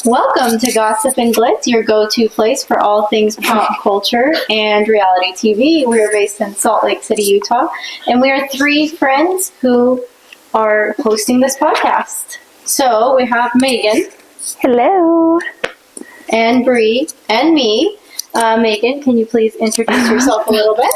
Welcome to Gossip and Glitz, your go-to place for all things pop culture and reality TV. We are based in Salt Lake City, Utah, and we are three friends who are hosting this podcast. So we have Megan. Hello. And Bri and me. Megan, can you please introduce yourself a little bit?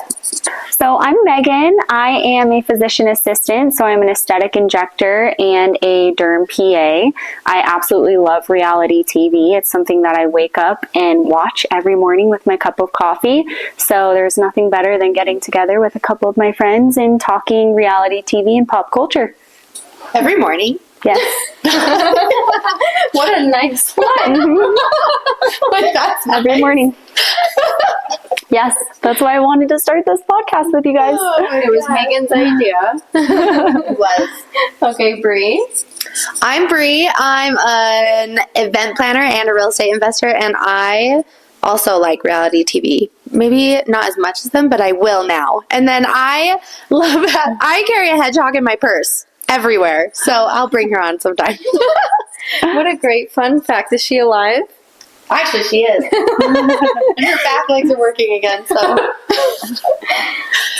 So I'm Megan. I am a physician assistant, so I'm an aesthetic injector and a derm PA. I absolutely love reality TV. It's something that I wake up and watch every morning with my cup of coffee. So there's nothing better than getting together with a couple of my friends and talking reality TV and pop culture. Every morning? Yes. What a nice one. But that's every morning. Yes, that's why I wanted to start this podcast with you guys. It was Megan's idea. It was. Okay, Bri. I'm Bri. I'm an event planner and a real estate investor, and I also like reality TV. Maybe not as much as them, but I will now. And then I love that. I carry a hedgehog in my purse everywhere, so I'll bring her on sometime. What a great fun fact. Is she alive? Actually, she is. And her back legs are working again, so.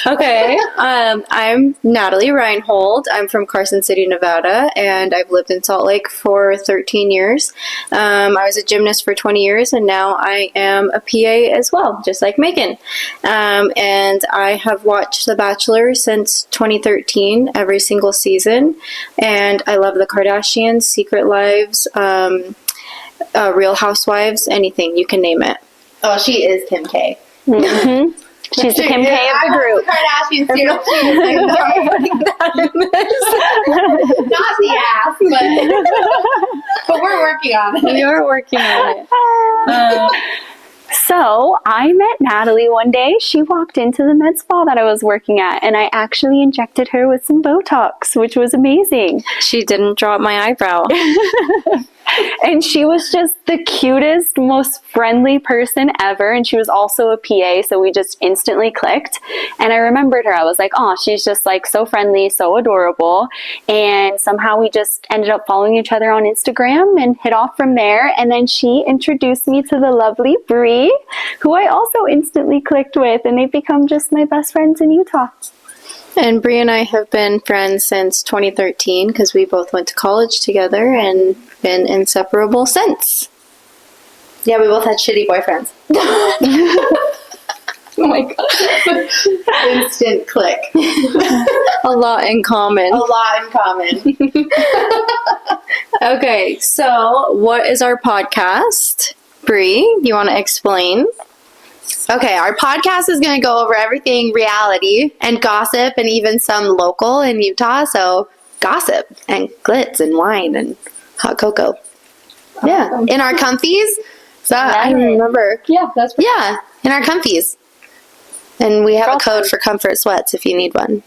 Okay, I'm Natalie Reinhold. I'm from Carson City, Nevada, and I've lived in Salt Lake for 13 years. I was a gymnast for 20 years, and now I am a PA as well, just like Megan. And I have watched The Bachelor since 2013, every single season, and I love the Kardashians, Secret Lives, Real Housewives, anything, you can name it. Oh, she is Kim K. Mm-hmm. She's the Kim K of the group. Kardashians too. Not the ass, but we're working on it. We are working on it. So I met Natalie one day. She walked into the med spa that I was working at, and I actually injected her with some Botox, which was amazing. She didn't drop my eyebrow. And she was just the cutest, most friendly person ever. And she was also a PA, so we just instantly clicked. And I remembered her. I was like, oh, she's just like so friendly, so adorable. And somehow we just ended up following each other on Instagram and hit off from there. And then she introduced me to the lovely Bri, who I also instantly clicked with. And they've become just my best friends in Utah. And Bri and I have been friends since 2013 because we both went to college together and been inseparable since. Yeah, we both had shitty boyfriends. Oh my god. Instant click. A lot in common. A lot in common. Okay, so what is our podcast? Bri, you want to explain? Okay, our podcast is going to go over everything reality and gossip and even some local in Utah. So gossip and glitz and wine and hot cocoa. Yeah, in our comfies. So I don't remember. Yeah, that's perfect. Yeah, in our comfies. And we have a code for comfort sweats if you need one.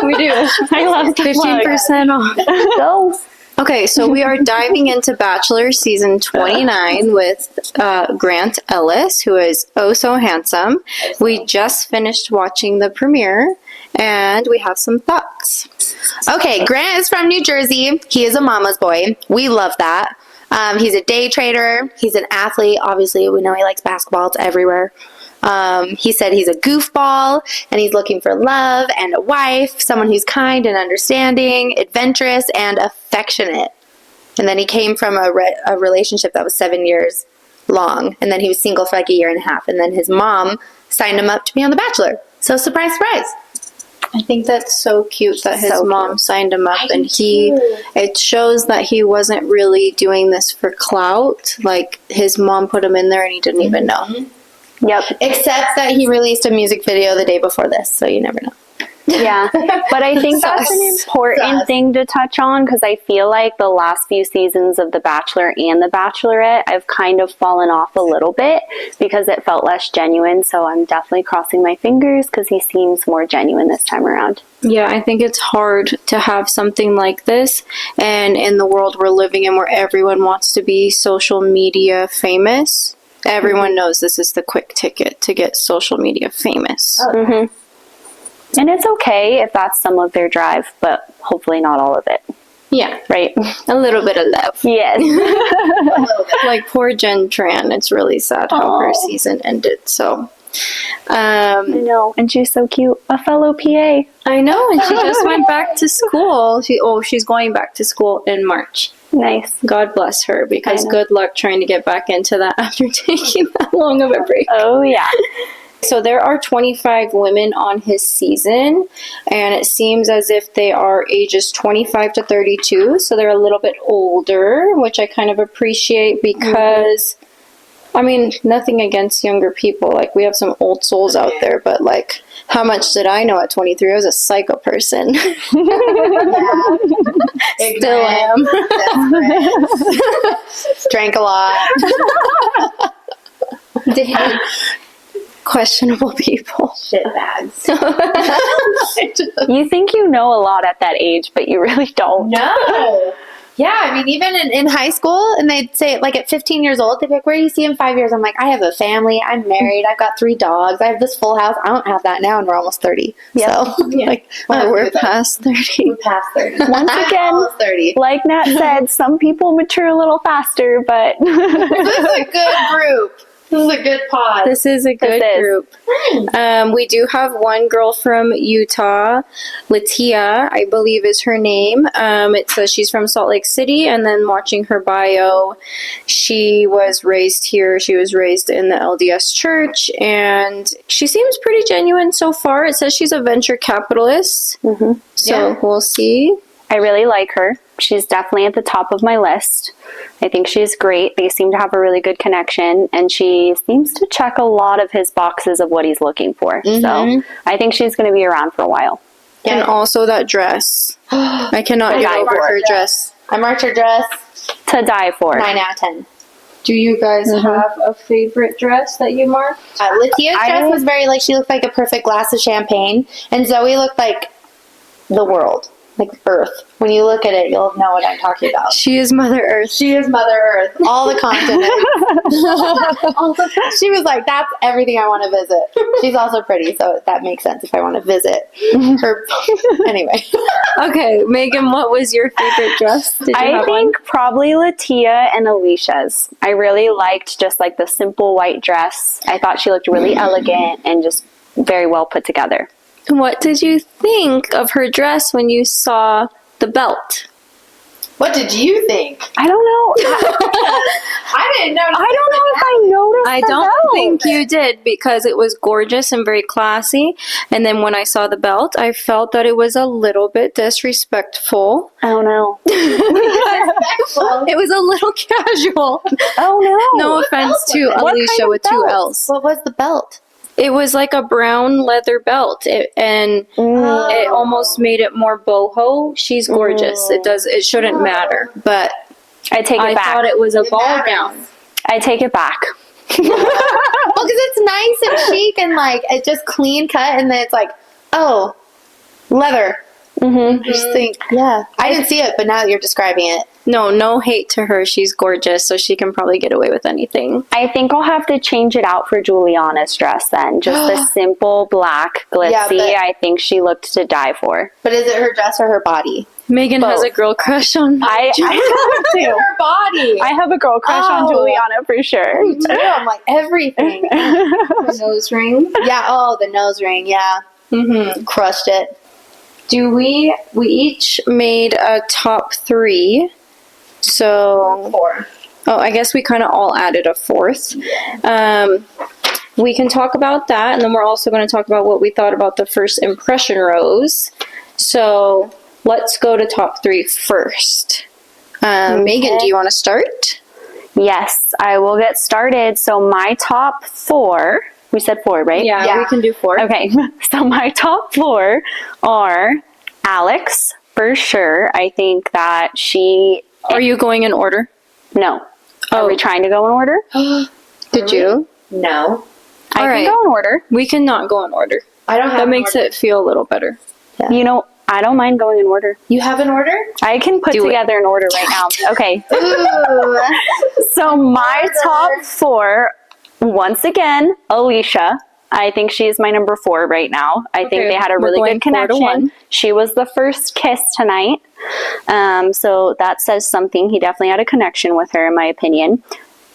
We do. I love 15% off. Go. Okay, so we are diving into Bachelor Season 29 with Grant Ellis, who is oh so handsome. We just finished watching the premiere, and we have some thoughts. Okay, Grant is from New Jersey. He is a mama's boy. We love that. He's a day trader. He's an athlete. Obviously, we know he likes basketball. It's everywhere. He said he's a goofball and he's looking for love and a wife, someone who's kind and understanding, adventurous, and affectionate. And then he came from a relationship that was 7 years long, and then he was single for like a year and a half, and then his mom signed him up to be on The Bachelor. So surprise, surprise. I think that's so cute that his mom signed him up, and it shows that he wasn't really doing this for clout. Like, his mom put him in there and he didn't even know. Yep. Except that he released a music video the day before this, so you never know. Yeah, but I think that's an important thing to touch on because I feel like the last few seasons of The Bachelor and The Bachelorette, I've kind of fallen off a little bit because it felt less genuine. So I'm definitely crossing my fingers because he seems more genuine this time around. Yeah, I think it's hard to have something like this. And in the world we're living in where everyone wants to be social media famous, everyone knows this is the quick ticket to get social media famous. Mm-hmm. And it's okay if that's some of their drive, but hopefully not all of it. Yeah, right? a little bit of love. Yes. Like poor Jen Tran. It's really sad how her season ended. So, I know. And she's so cute. A fellow PA. I know, and she just went back to school. She's going back to school in March. Nice. God bless her, because good luck trying to get back into that after taking that long of a break. Oh, yeah. So there are 25 women on his season, and it seems as if they are ages 25 to 32, so they're a little bit older, which I kind of appreciate because, I mean, nothing against younger people. Like, we have some old souls out there, but, like, how much did I know at 23? I was a psycho person. Still am. Drank a lot. Dated questionable people. Shitbags. You think you know a lot at that age, but you really don't. No. Yeah, I mean, even in high school, and they'd say, like, at 15 years old, they'd be like, where do you see in 5 years? I'm like, I have a family, I'm married, I've got 3 dogs, I have this full house. I don't have that now, and we're almost 30. Yep. So, Like, we're past 30. we're past 30. Once I'm again, almost 30. like Nat said, some people mature a little faster, but This is a good group. This is a good pod. This is a good is. group. We do have one girl from Utah, Latia, I believe is her name. It says she's from Salt Lake City, and then watching her bio, she was raised here. She was raised in the LDS church, and she seems pretty genuine so far. It says she's a venture capitalist, so we'll see. I really like her. She's definitely at the top of my list. I think she's great. They seem to have a really good connection, and she seems to check a lot of his boxes of what he's looking for. So I think she's going to be around for a while. And also that dress. I cannot get over her dress. I marked her dress To die for. 9 out of 10. Do you guys have a favorite dress that you marked? Latia's dress was very, like, she looked like a perfect glass of champagne, and Zoe looked like the world. Like Earth. When you look at it, you'll know what I'm talking about. She is Mother Earth. She is Mother Earth. All the continents. She was like, that's everything I want to visit. She's also pretty, so that makes sense if I want to visit her. Anyway. Okay, Megan, what was your favorite dress? Did you I have think probably Latia and Alicia's. I really liked just like the simple white dress. I thought she looked really elegant and just very well put together. What did you think of her dress when you saw the belt? What did you think? I don't know. I didn't notice. I don't know if I noticed. I the don't belt. think you did, because it was gorgeous and very classy. And then when I saw the belt, I felt that it was a little bit disrespectful. I don't know. It was a little casual. Oh no. No offense to What Alicia kind of with 2 belt? L's. What was the belt? It was like a brown leather belt, and it almost made it more boho. She's gorgeous. It shouldn't matter, but I take it I back. thought it was a ball gown. I take it back. Well, because it's nice and chic and, like, it's just clean cut, and then it's like, oh, leather. Mm-hmm. I just think, yeah. I didn't see it, but now that you're describing it. No hate to her. She's gorgeous, so she can probably get away with anything. I think I'll have to change it out for Juliana's dress then. Just the simple black glitzy. Yeah, but- I think she looked to die for. But is it her dress or her body? Megan has a girl crush on I Her body. I have a girl crush on Oh. Juliana for sure. Me too. I'm like, everything. the nose ring. Yeah, oh, the nose ring, yeah. Crushed it. We each made a top 3. So 4. Oh, I guess we kind of all added a 4th. We can talk about that, and then we're also going to talk about what we thought about the first impression rose. So let's go to top 3 first. Megan, do you want to start? Yes, I will get started. So my top 4, we said 4, right? Yeah, we can do 4. Okay, so my top 4 are Alex, for sure. I think that she... Are you going in order? No. Are we trying to go in order? Did you? No. I All can right. go in order. We cannot go in order. I don't have That an makes order. it feel a little better. You know, I don't mind going in order. You have an order? I can put Do it. together an order right now. Okay. Ooh. So my top 4, once again, Alicia. I think she's my number 4 right now. I think Okay, they had a we're really going good 4 to connection. 1. She was the first kiss tonight. So that says something. He definitely had a connection with her, in my opinion.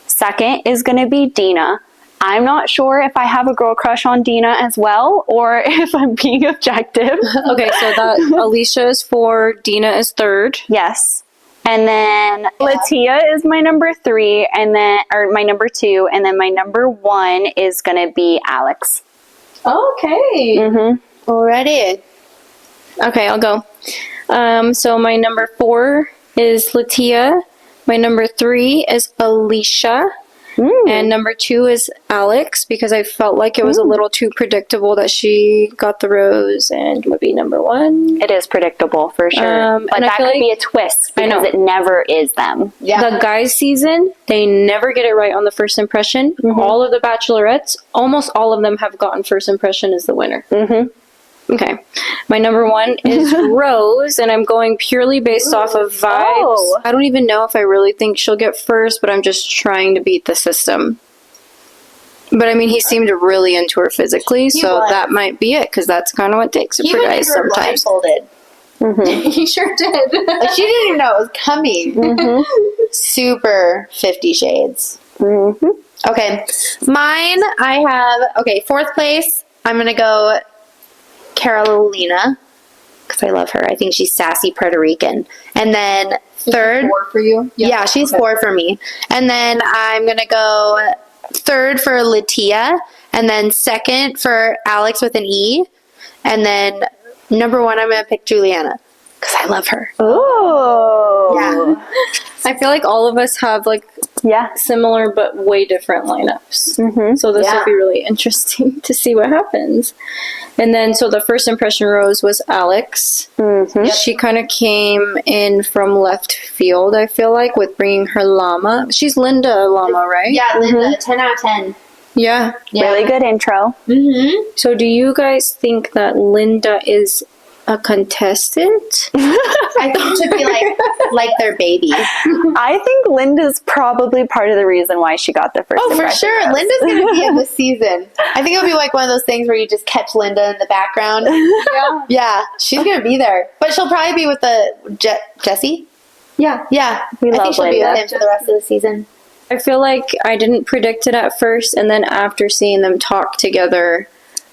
Second is going to be Dina. I'm not sure if I have a girl crush on Dina as well, or if I'm being objective. Okay, so that Alicia is 4, Dina is 3rd. Yes. And then Latia is my number 3, and then, or my number 2, and then my number 1 is going to be Alex. Okay. Mm-hmm. Alrighty. Okay, I'll go. So my number 4 is Latia. My number 3 is Alicia. And number 2 is Alex, because I felt like it was a little too predictable that she got the rose and would be number 1. It is predictable for sure. But and I that feel could like- be a twist I know. because it never is them. The guys' season, they never get it right on the first impression. All of the bachelorettes, almost all of them have gotten first impression as the winner. Mm-hmm. Okay. My number 1 is Rose, and I'm going purely based off of vibes. Oh. I don't even know if I really think she'll get first, but I'm just trying to beat the system. But I mean, he seemed really into her physically, so was. that might be it, because that's kind of what takes it He for went guys into her sometimes. blindfolded. He sure did. Like, she didn't even know it was coming. Super 50 Shades. Okay. Mine, I have, 4th place, I'm going to go Carolina, because I love her. I think she's sassy Puerto Rican. And then 3rd, 4 for you? yeah, she's 4 for me. And then I'm going to go 3rd for Latia, and then 2nd for Alex with an E. And then number 1, I'm going to pick Juliana, because I love her. Oh. Yeah. I feel like all of us have like Yeah. similar but way different lineups. So this Yeah. will be really interesting to see what happens. And then, so the first impression rose was Alex. She kind of came in from left field, I feel like, with bringing her llama. She's Linda Llama, right? Yeah, Linda, 10 out of 10. Yeah. Really good intro. So do you guys think that Linda is a contestant? I think it should be like their baby. I think Linda's probably part of the reason why she got the first Oh, for impression sure. rose. Linda's going to be in this season. I think it'll be like one of those things where you just catch Linda in the background. Yeah, she's going to be there. But she'll probably be with the Jesse. Yeah. Yeah, We I love think she'll be Linda. with him for the rest of the season. I feel like I didn't predict it at first, and then after seeing them talk together,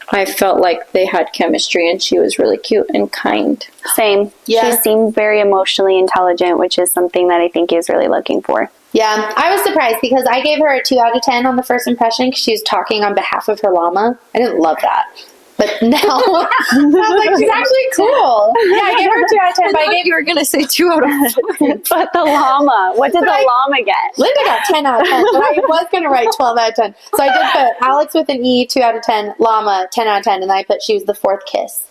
I felt like they had chemistry, and she was really cute and kind. Same. Yeah. She seemed very emotionally intelligent, which is something that I think he was really looking for. Yeah, I was surprised because I gave her a 2 out of 10 on the first impression because she was talking on behalf of her llama. I didn't love that. But now, I was like, she's actually cool. Yeah, I gave her a 2 out of 10, but I gave you were gonna say 2 out of 5. But the llama, what did the llama get? Linda got 10 out of 10, but I was going to write 12 out of 10. So I did put Alex with an E, 2 out of 10, llama, 10 out of 10, and then I put she was the 4th kiss.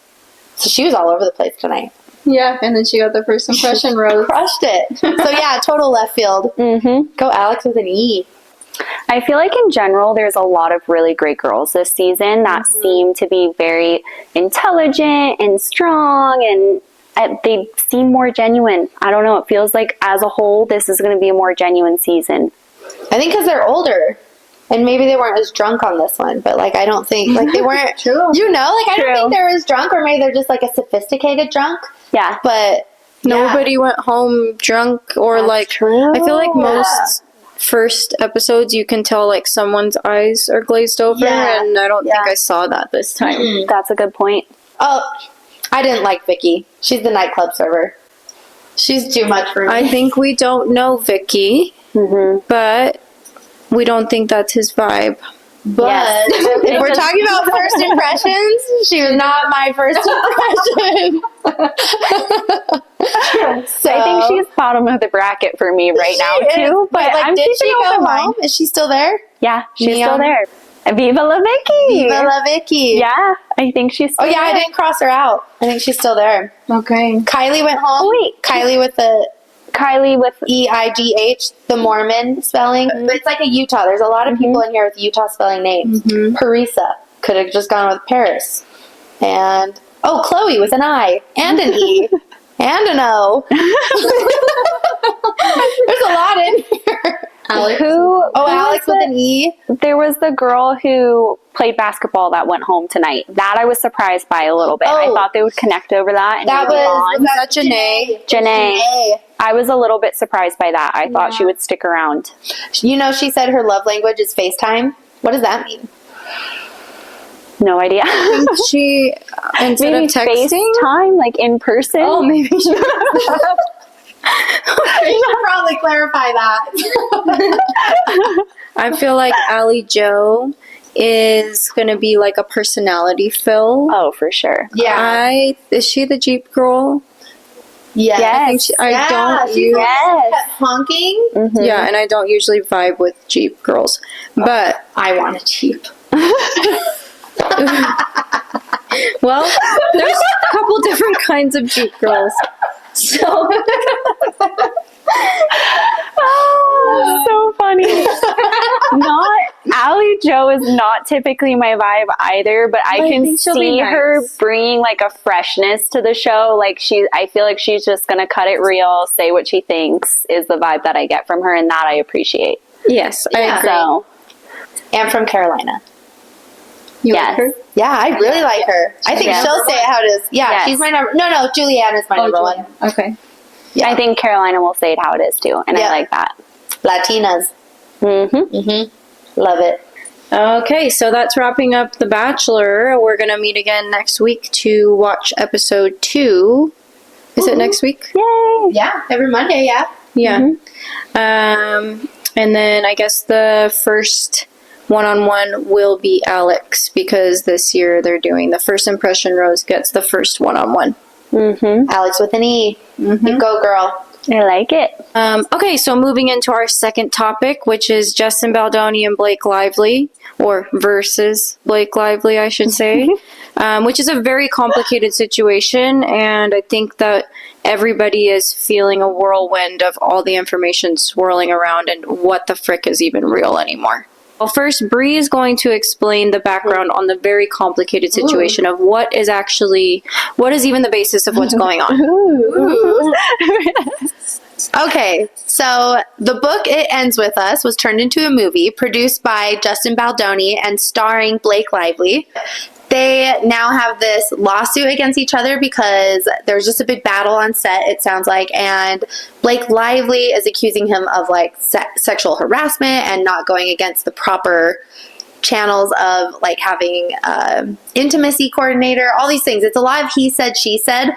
So she was all over the place tonight. Yeah, and then she got the first impression rose. Crushed it. So yeah, total left field. Go Alex with an E. I feel like in general, there's a lot of really great girls this season that seem to be very intelligent and strong, and they seem more genuine. I don't know. It feels like as a whole, this is going to be a more genuine season. I think because they're older. And maybe they weren't as drunk on this one, but like I don't think like they weren't. True. You know, like I True. don't think they're as drunk, or maybe they're just like a sophisticated drunk. Yeah. But Nobody went home drunk, or like true. I feel like most first episodes you can tell like someone's eyes are glazed over, Yeah. and I don't think Yeah. I saw that this time. That's a good point. oh, I didn't like Vicky. She's the nightclub server. She's too much for me. I think we don't know Vicky, but we don't think that's his vibe. But Yes. if we're talking about first impressions, she was not my first impression. So, I think she's bottom of the bracket for me right now She is, too. But like, I'm did keeping she an go open mind. home? Is she still there? Yeah, she's Neon. still there. Viva la Vicky. Viva la Vicky. Yeah, I think she's Oh still yeah, I there. didn't cross her out. I think she's still there. Okay. Kylie went home. Oh, wait. Kylie with the Kylie with EIGH, the Mormon spelling. But it's like a Utah. There's a lot of people in here with Utah spelling names. Parisa could have just gone with Paris. And Chloe with an I and an E and an O. There's a lot in here. Alex. Who Alex with an E. There was the girl who played basketball that went home tonight. That I was surprised by a little bit. I thought they would connect over that. And That move on. was that Janae. Janae. I was a little bit surprised by that. I thought she would stick around. You know, she said her love language is FaceTime. What does that mean? No idea. She, instead Maybe of texting? FaceTime, like in person. Oh, maybe she You should probably clarify that. I feel like Allie Joe is going to be like a personality fill. Oh, for sure. Yeah. Is she the Jeep girl? Yes. I think I don't She use, kept honking. Mm-hmm. yeah, and I don't usually vibe with Jeep girls. But, I want a Jeep. well, there's a couple different kinds of Jeep girls. So, Oh, so funny. Allie Joe is not typically my vibe either, but I can think she'll be see nice. her bringing like a freshness to the show. Like I feel like she's just gonna cut it real, say what she thinks is the vibe that I get from her, and that I appreciate. yes, I Yeah. agree. So And from Carolina. You yes. like her? Yeah, I really like her. I think Yeah. she'll say it how it is. Yeah, Yes. she's my number. No, Julianne is my number one. Okay. Yeah. I think Carolina will say it how it is too, and Yeah. I like that. Latinas. Love it. Okay, so that's wrapping up The Bachelor. We're going to meet again next week to watch episode 2. Is it next week? Yay! Yeah, every Monday, yeah. Yeah. And then I guess the first one-on-one will be Alex, because this year they're doing the first impression rose gets the first one-on-one. Alex with an E. You go, girl. I like it. Okay, so moving into our second topic, which is Justin Baldoni and Blake Lively, or versus Blake Lively, I should say, which is a very complicated situation, and I think that everybody is feeling a whirlwind of all the information swirling around and what the frick is even real anymore. Well, first, Bri is going to explain the background on the very complicated situation of what is even the basis of what's going on. Okay, so the book It Ends With Us was turned into a movie produced by Justin Baldoni and starring Blake Lively. They now have this lawsuit against each other because there's just a big battle on set, it sounds like, and Blake Lively is accusing him of like sexual harassment and not going against the proper channels of like having intimacy coordinator, all these things. It's a lot of he said, she said.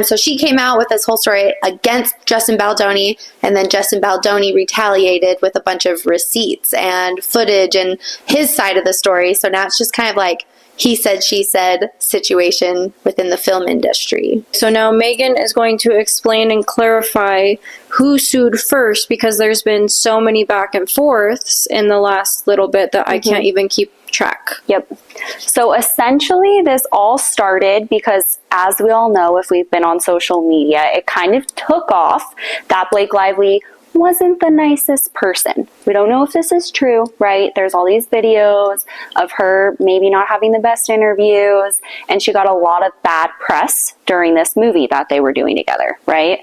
So she came out with this whole story against Justin Baldoni, and then Justin Baldoni retaliated with a bunch of receipts and footage and his side of the story. So now it's just kind of like he said, she said situation within the film industry. So now Megan is going to explain and clarify who sued first, because there's been so many back and forths in the last little bit that I can't even keep track. Yep. So essentially, this all started because, as we all know, if we've been on social media, it kind of took off that Blake Lively wasn't the nicest person. We don't know if this is true, right? There's all these videos of her maybe not having the best interviews, and she got a lot of bad press during this movie that they were doing together, right?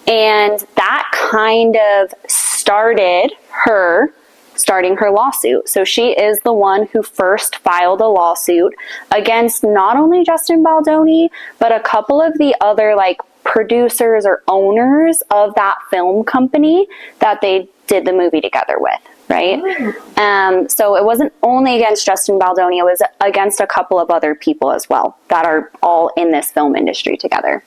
And that kind of starting her lawsuit. So she is the one who first filed a lawsuit against not only Justin Baldoni, but a couple of the other like producers or owners of that film company that they did the movie together with, right? So it wasn't only against Justin Baldoni, it was against a couple of other people as well that are all in this film industry together.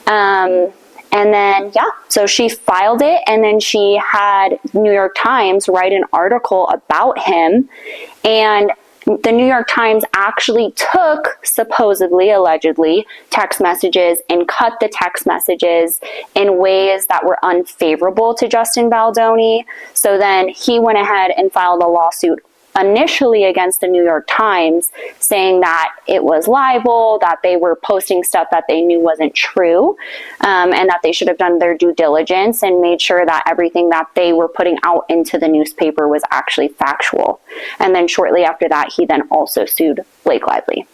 And then, so she filed it, and then she had New York Times write an article about him, and the New York Times actually took, supposedly, allegedly, text messages and cut the text messages in ways that were unfavorable to Justin Baldoni. So then he went ahead and filed a lawsuit initially against the New York Times, saying that it was libel, that they were posting stuff that they knew wasn't true, and that they should have done their due diligence and made sure that everything that they were putting out into the newspaper was actually factual. And then shortly after that, he then also sued Blake Lively.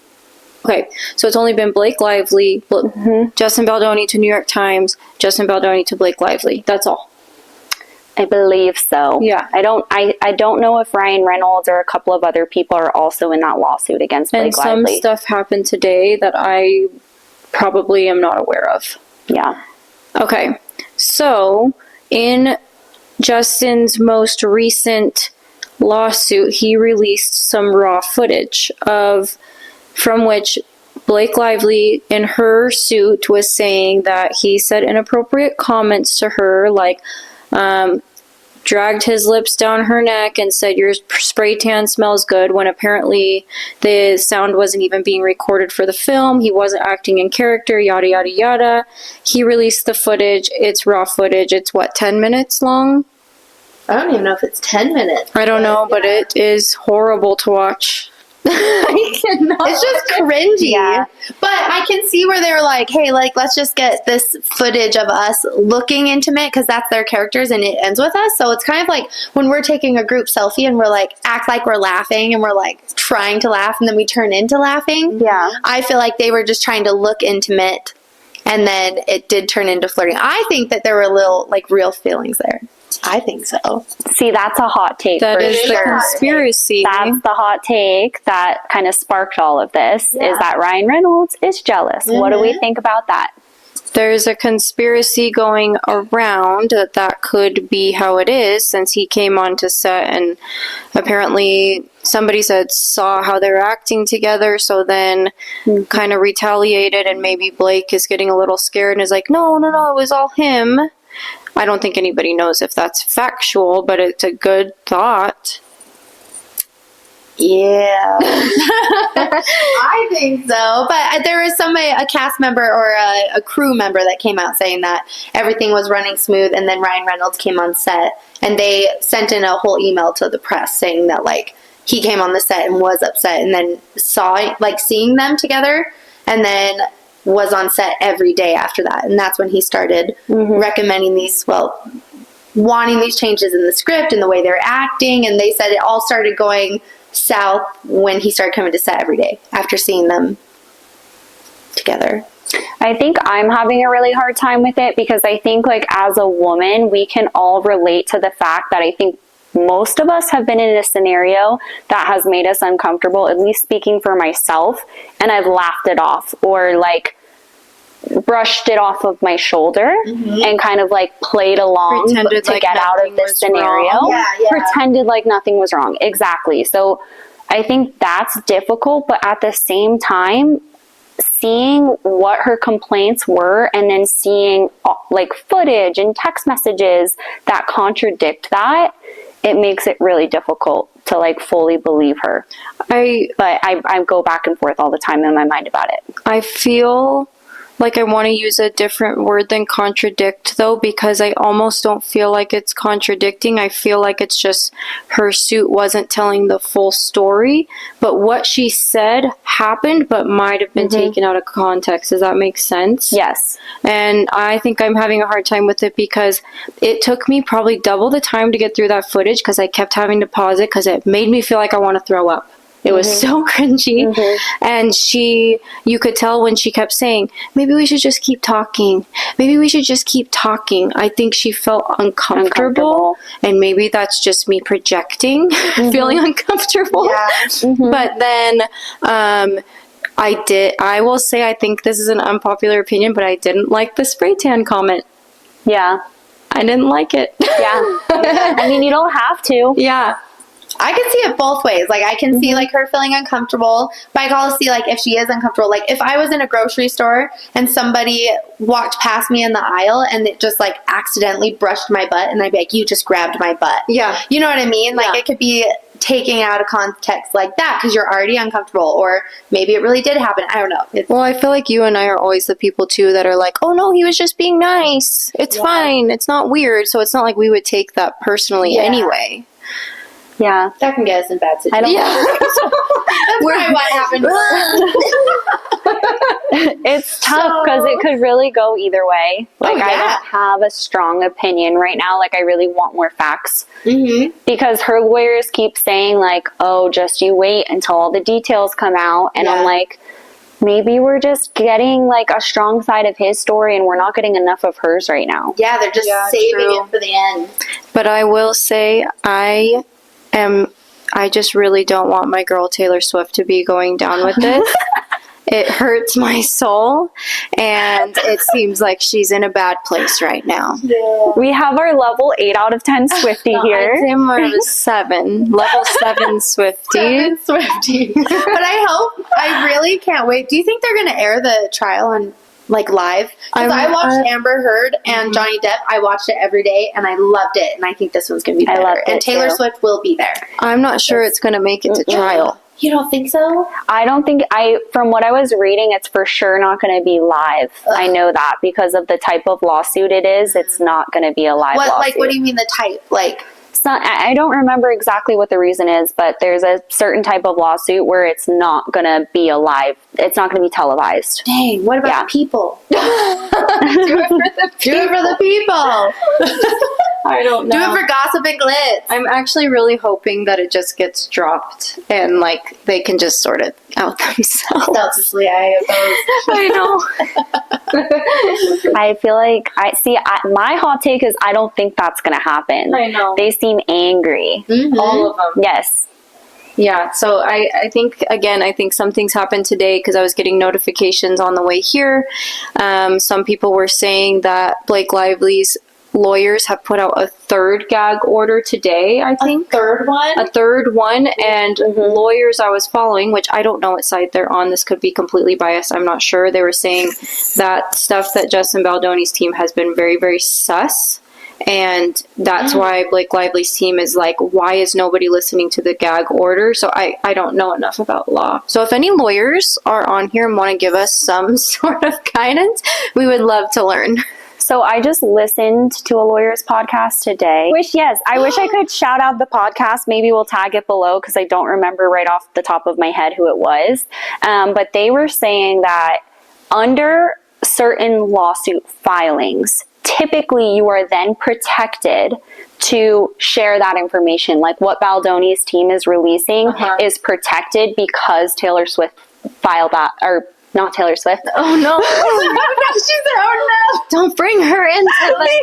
Okay, so it's only been Blake Lively, Justin Baldoni to New York Times, Justin Baldoni to Blake Lively. That's all. I believe so. Yeah. I don't know if Ryan Reynolds or a couple of other people are also in that lawsuit against Blake And some Lively. stuff happened today that I probably am not aware of. Yeah. Okay. So, in Justin's most recent lawsuit, he released some raw footage from which Blake Lively in her suit was saying that he said inappropriate comments to her, like dragged his lips down her neck and said your spray tan smells good, when apparently the sound wasn't even being recorded for the film. He wasn't acting in character, yada yada yada. He released the footage. It's raw footage. It's 10 minutes long? I don't even know if it's 10 minutes. I don't know, but it is horrible to watch. I cannot. It's just cringy. Yeah. But I can see where they were like, hey, like, let's just get this footage of us looking intimate, because that's their characters and it ends with us. So it's kind of like when we're taking a group selfie and we're like, act like we're laughing and we're like trying to laugh and then we turn into laughing. Yeah. I feel like they were just trying to look intimate and then it did turn into flirting. I think that there were little, like, real feelings there. I think so. See, that's a hot take. That for is the sure. conspiracy. That's the hot take that kind of sparked all of this, is that Ryan Reynolds is jealous. What do we think about that? There's a conspiracy going around that could be how it is, since he came onto set and apparently somebody saw how they're acting together, so then kind of retaliated, and maybe Blake is getting a little scared and is like, no, it was all him. I don't think anybody knows if that's factual, but it's a good thought. Yeah. I think so. But there was a cast member or a crew member that came out saying that everything was running smooth, and then Ryan Reynolds came on set and they sent in a whole email to the press saying that, like, he came on the set and was upset and then seeing them together, and then was on set every day after that. And that's when he started recommending wanting these changes in the script and the way they're acting. And they said it all started going south when he started coming to set every day after seeing them together. I think I'm having a really hard time with it, because I think, like, as a woman, we can all relate to the fact that I think most of us have been in a scenario that has made us uncomfortable, at least speaking for myself, and I've laughed it off or, like, brushed it off of my shoulder and kind of, like, played along Pretended to like get out of this scenario. Yeah. Pretended like nothing was wrong. Exactly. So I think that's difficult, but at the same time, seeing what her complaints were and then seeing, like, footage and text messages that contradict that, it makes it really difficult to, like, fully believe her. But I go back and forth all the time in my mind about it. I feel like I want to use a different word than contradict, though, because I almost don't feel like it's contradicting. I feel like it's just her suit wasn't telling the full story, but what she said happened, but might have been taken out of context. Does that make sense? Yes. And I think I'm having a hard time with it because it took me probably double the time to get through that footage, because I kept having to pause it because it made me feel like I want to throw up. It was so cringy. And you could tell when she kept saying, maybe we should just keep talking. Maybe we should just keep talking. I think she felt uncomfortable. And maybe that's just me projecting, feeling uncomfortable. Yeah. But then I will say, I think this is an unpopular opinion, but I didn't like the spray tan comment. Yeah. I didn't like it. Yeah. I mean, you don't have to. Yeah. I can see it both ways. Like, I can see, like, her feeling uncomfortable, but I can also see, like, if she is uncomfortable. Like, if I was in a grocery store and somebody walked past me in the aisle and it just, like, accidentally brushed my butt, and I'd be like, you just grabbed my butt. Yeah. You know what I mean? Like, Yeah. it could be taking out of context like that because you're already uncomfortable, or maybe it really did happen. I don't know. Well, I feel like you and I are always the people, too, that are like, oh, no, he was just being nice. It's fine. It's not weird. So it's not like we would take that personally anyway. Yeah. That can get us in bad situations. Yeah. That's probably what happened. It's tough because it could really go either way. Like, I don't have a strong opinion right now. Like, I really want more facts. Because her lawyers keep saying, like, oh, just you wait until all the details come out. And I'm like, maybe we're just getting like a strong side of his story and we're not getting enough of hers right now. Yeah, they're just saving true. it for the end. But I will say, I just really don't want my girl Taylor Swift to be going down with this. It hurts my soul, and it seems like she's in a bad place right now. Yeah. We have our level 8 out of 10 Swiftie I'd here. say more of a 7. Level 7 Swiftie. Swiftie. But I really can't wait. Do you think they're going to air the trial on like live? Because I watched Amber Heard and Johnny Depp. I watched it every day and I loved it. And I think this one's going to be better. I loved it and Taylor too. Swift will be there. I'm not sure it's going to make it to trial. You don't think so? I don't think from what I was reading, it's for sure not going to be live. I know that because of the type of lawsuit it is. It's not going to be a live lawsuit. Like, what do you mean the type? Like, It's not, I don't remember exactly what the reason is, but there's a certain type of lawsuit where it's not going to be a live. It's not going to be televised. dang, what about the people? Do it for the people. I don't know. Do it for Gossip and Glitz. I'm actually really hoping that it just gets dropped and like they can just sort it out themselves. Selfishly, I oppose. I know. I feel like my hot take is I don't think that's going to happen. I know. They seem angry. Mm-hmm. All of them. Yes. Yeah, so I think, again, I think something's happened today because I was getting notifications on the way here. Some people were saying that Blake Lively's lawyers have put out a third gag order today, I think. Third one? A third one, and lawyers I was following, which I don't know what side they're on. This could be completely biased. I'm not sure. They were saying that stuff that Justin Baldoni's team has been very, very sus. And that's why Blake Lively's team is like, why is nobody listening to the gag order? So I don't know enough about law. So if any lawyers are on here and want to give us some sort of guidance, we would love to learn. So I just listened to a lawyer's podcast today. I wish I could shout out the podcast. Maybe we'll tag it below because I don't remember right off the top of my head who it was. But they were saying that under certain lawsuit filings, typically you are then protected to share that information. Like what Baldoni's team is releasing is protected because Taylor Swift filed that, or not Taylor Swift. Oh no. Oh, Don't bring her into this.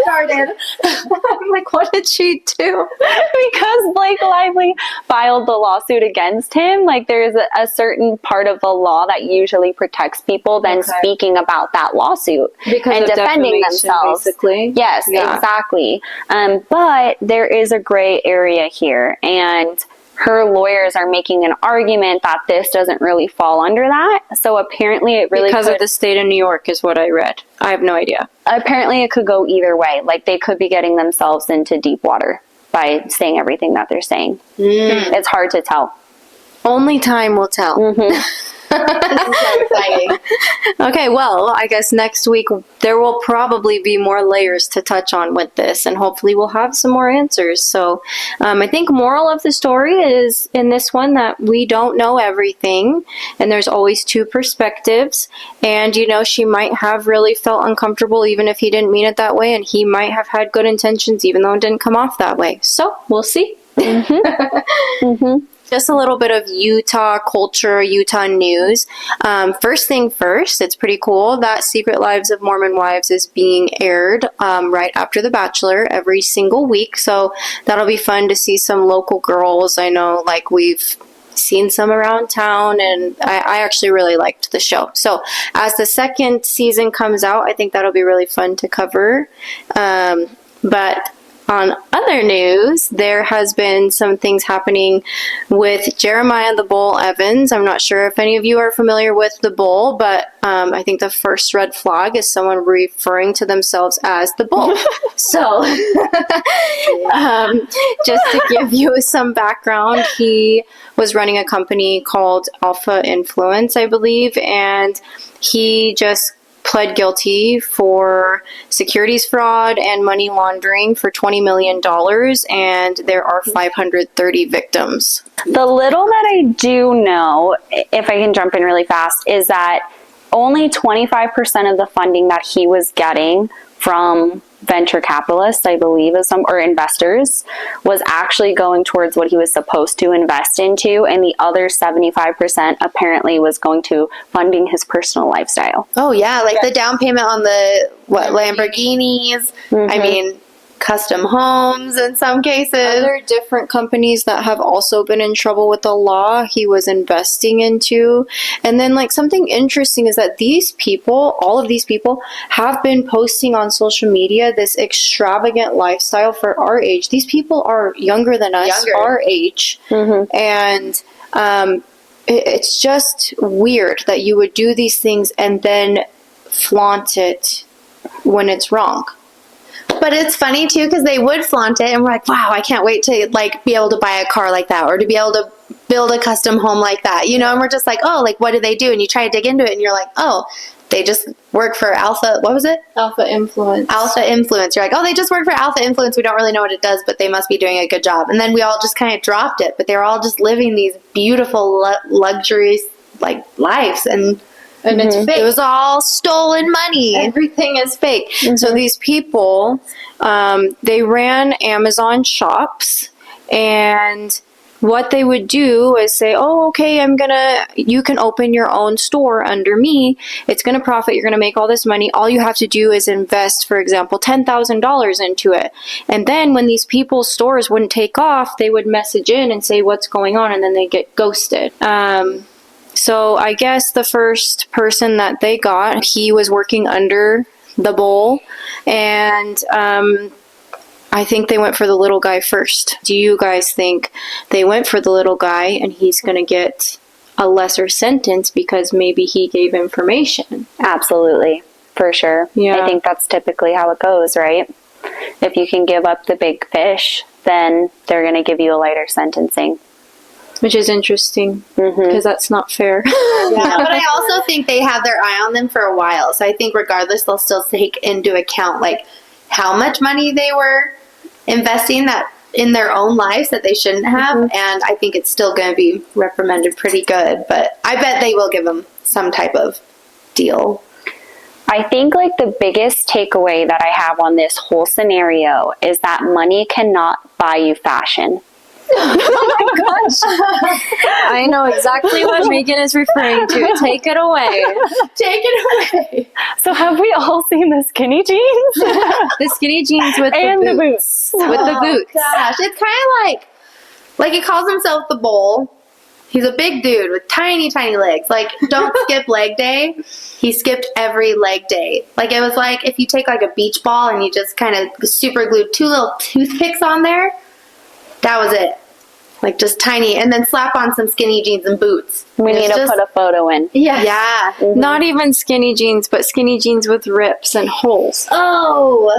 Started. I'm like, what did she do? Because Blake Lively filed the lawsuit against him. Like there's a certain part of the law that usually protects people then speaking about that lawsuit Because and of defending defamation, themselves. basically. Yes, exactly. But there is a gray area here, and her lawyers are making an argument that this doesn't really fall under that. So apparently it really Because of the state of New York is what I read. I have no idea. Apparently it could go either way. Like they could be getting themselves into deep water by saying everything that they're saying. It's hard to tell. Only time will tell. this is so exciting. Okay, well, I guess next week there will probably be more layers to touch on with this, and hopefully we'll have some more answers. So I think moral of the story is in this one that we don't know everything, and there's always two perspectives. And, you know, she might have really felt uncomfortable even if he didn't mean it that way, and he might have had good intentions even though it didn't come off that way. So we'll see. Just a little bit of Utah culture, Utah news. First thing first, it's pretty cool that Secret Lives of Mormon Wives is being aired right after The Bachelor every single week. So that'll be fun to see some local girls. I know, like, we've seen some around town, and I actually really liked the show. So as the second season comes out, I think that'll be really fun to cover. But on other news, there has been some things happening with Jeremiah the Bull Evans. I'm not sure if any of you are familiar with the Bull, but I think the first red flag is someone referring to themselves as the Bull. So, just to give you some background, he was running a company called Alpha Influence, I believe, and he just pled guilty for securities fraud and money laundering for $20 million, and there are 530 victims. The little that I do know, if I can jump in really fast, is that only 25% of the funding that he was getting from venture capitalists, I believe, or investors, was actually going towards what he was supposed to invest into, and the other 75% apparently was going to funding his personal lifestyle. Oh yeah, like the down payment on the Lamborghinis. I mean, custom homes in some cases. Other different companies that have also been in trouble with the law, he was investing into. And then, like, something interesting is that these people, all of these people, have been posting on social media this extravagant lifestyle for our age. These people are younger than us, our age. And it's just weird that you would do these things and then flaunt it when it's wrong. But it's funny too, because they would flaunt it and we're like, wow, I can't wait to like be able to buy a car like that, or to be able to build a custom home like that, you know. And we're just like, oh, like, what do they do? And you try to dig into it and you're like, oh, they just work for Alpha Influence. You're like, oh, they just work for Alpha Influence. We don't really know what it does, but they must be doing a good job. And then we all just kind of dropped it, but they were all just living these beautiful luxuries like lives, and it's fake. It was all stolen money. Everything is fake. So these people, they ran Amazon shops, and what they would do is say, oh, okay, you can open your own store under me. It's going to profit. You're going to make all this money. All you have to do is invest, for example, $10,000 into it. And then when these people's stores wouldn't take off, they would message in and say, what's going on? And then they get ghosted. So I guess the first person that they got, he was working under the bowl, and I think they went for the little guy first. Do you guys think they went for the little guy and he's going to get a lesser sentence because maybe he gave information? Absolutely, for sure. Yeah. I think that's typically how it goes, right? If you can give up the big fish, then they're going to give you a lighter sentencing. Which is interesting, because that's not fair. Yeah, but I also think they have their eye on them for a while. So I think regardless, they'll still take into account like how much money they were investing that in their own lives that they shouldn't have. And I think it's still going to be reprimanded pretty good. But I bet they will give them some type of deal. I think like the biggest takeaway that I have on this whole scenario is that money cannot buy you fashion. Oh my gosh. I know exactly what Megan is referring to. Take it away. Take it away. So have we all seen the skinny jeans? The skinny jeans with the boots. With the boots. Gosh, it's kind of like he calls himself the Bull. He's a big dude with tiny, tiny legs. Like, don't skip leg day. He skipped every leg day. Like, it was like if you take like a beach ball and you just kind of super glued 2 little toothpicks on there. That was it. Like, just tiny. And then slap on some skinny jeans and boots. We need to put a photo in. Yeah. Yeah. Not even skinny jeans, but skinny jeans with rips and holes. Oh.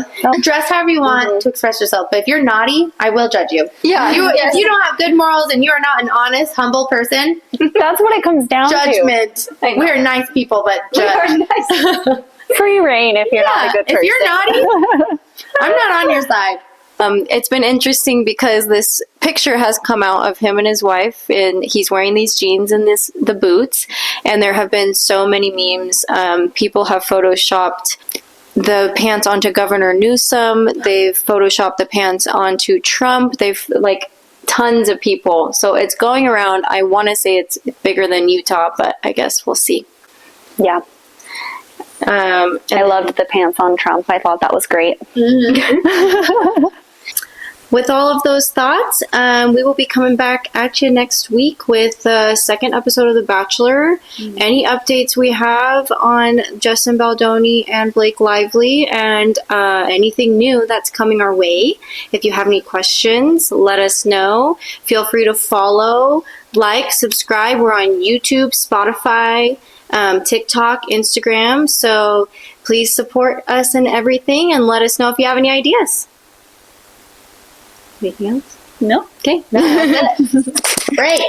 Dress however you want to express yourself. But if you're naughty, I will judge you. Yeah. If you don't have good morals and you are not an honest, humble person, That's what it comes down judgment. We are nice people, but judge. We are nice. Free reign if you're not a good person. If you're naughty, I'm not on your side. It's been interesting because this picture has come out of him and his wife, and he's wearing these jeans and the boots, and there have been so many memes. People have photoshopped the pants onto Governor Newsom. They've photoshopped the pants onto Trump. They've tons of people. So it's going around. I want to say it's bigger than Utah, but I guess we'll see. Yeah. I loved the pants on Trump. I thought that was great. With all of those thoughts, we will be coming back at you next week with the second episode of The Bachelor. Any updates we have on Justin Baldoni and Blake Lively, and anything new that's coming our way. If you have any questions, let us know. Feel free to follow, like, subscribe. We're on YouTube, Spotify, TikTok, Instagram. So please support us in everything and let us know if you have any ideas. Anything else? No. Okay. Great.